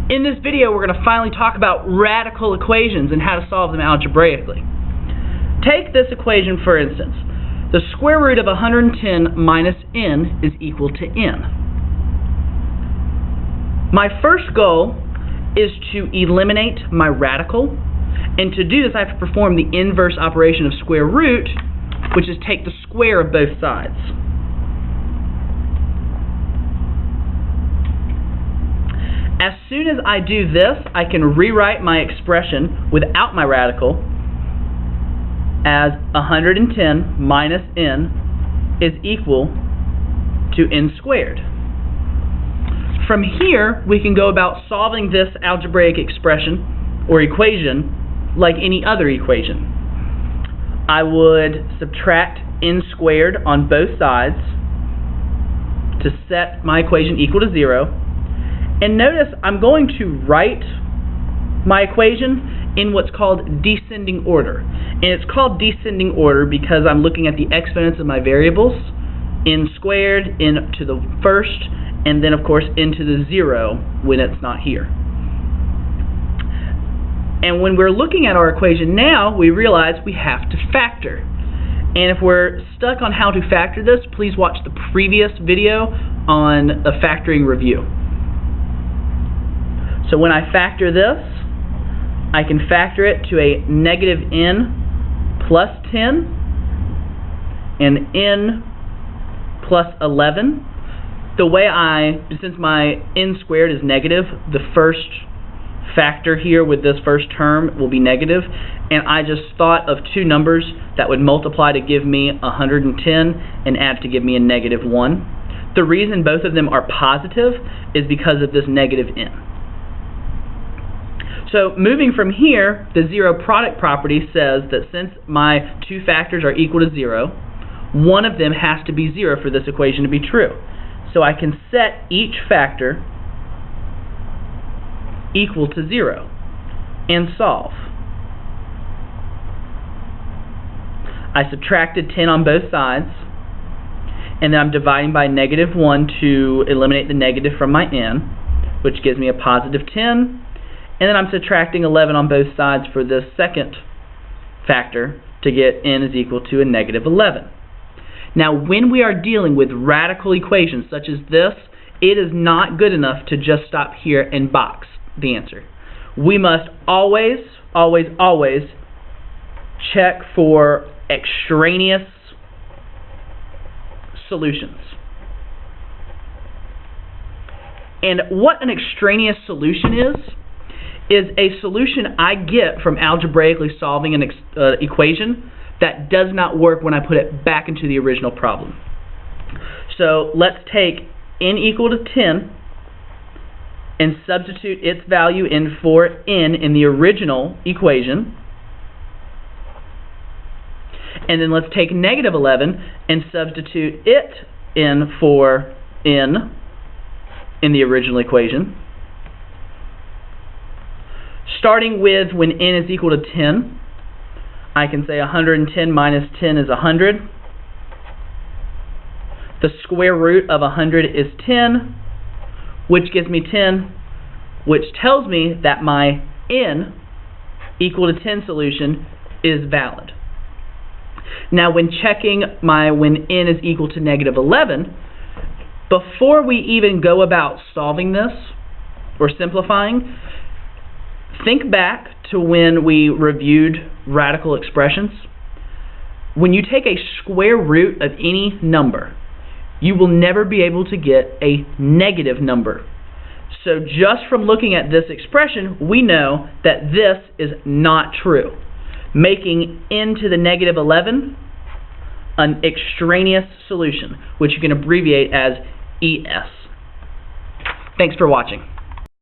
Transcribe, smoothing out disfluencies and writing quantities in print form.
In this video, we're going to finally talk about radical equations and how to solve them algebraically. Take this equation for instance. The square root of 110 minus n is equal to n. My first goal is to eliminate my radical, and to do this I have to perform the inverse operation of square root, which is take the square of both sides. As soon as I do this, I can rewrite my expression without my radical as 110 minus n is equal to n squared. From here, we can go about solving this algebraic expression or equation like any other equation. I would subtract n squared on both sides to set my equation equal to 0. And notice I'm going to write my equation in what's called descending order. And it's called descending order because I'm looking at the exponents of my variables, n squared, n to the first, and then of course n to the 0 when it's not here. And when we're looking at our equation now, we realize we have to factor. And if we're stuck on how to factor this, please watch the previous video on a factoring review. So when I factor this, I can factor it to a negative n plus 10 and n plus 11. The way since my n squared is negative, the first factor here with this first term will be negative, and I just thought of two numbers that would multiply to give me 110 and add to give me a negative 1. The reason both of them are positive is because of this negative n. So moving from here, the zero product property says that since my two factors are equal to 0, one of them has to be 0 for this equation to be true. So I can set each factor equal to 0 and solve. I subtracted 10 on both sides, and then I'm dividing by negative 1 to eliminate the negative from my n, which gives me a positive 10. And then I'm subtracting 11 on both sides for this second factor to get n is equal to a negative 11. Now when we are dealing with radical equations such as this, it is not good enough to just stop here and box the answer. We must always, always, always check for extraneous solutions. And what an extraneous solution is a solution I get from algebraically solving an equation that does not work when I put it back into the original problem. So let's take n equal to 10 and substitute its value in for n in the original equation. And then let's take negative 11 and substitute it in for n in the original equation. Starting with when n is equal to 10, I can say 110 minus 10 is 100. The square root of 100 is 10, which gives me 10, which tells me that my n equal to 10 solution is valid. Now when checking when n is equal to negative 11, before we even go about solving this or simplifying, think back to when we reviewed radical expressions. When you take a square root of any number, you will never be able to get a negative number. So just from looking at this expression, we know that this is not true, making n to the negative 11 an extraneous solution, which you can abbreviate as ES. Thanks for watching.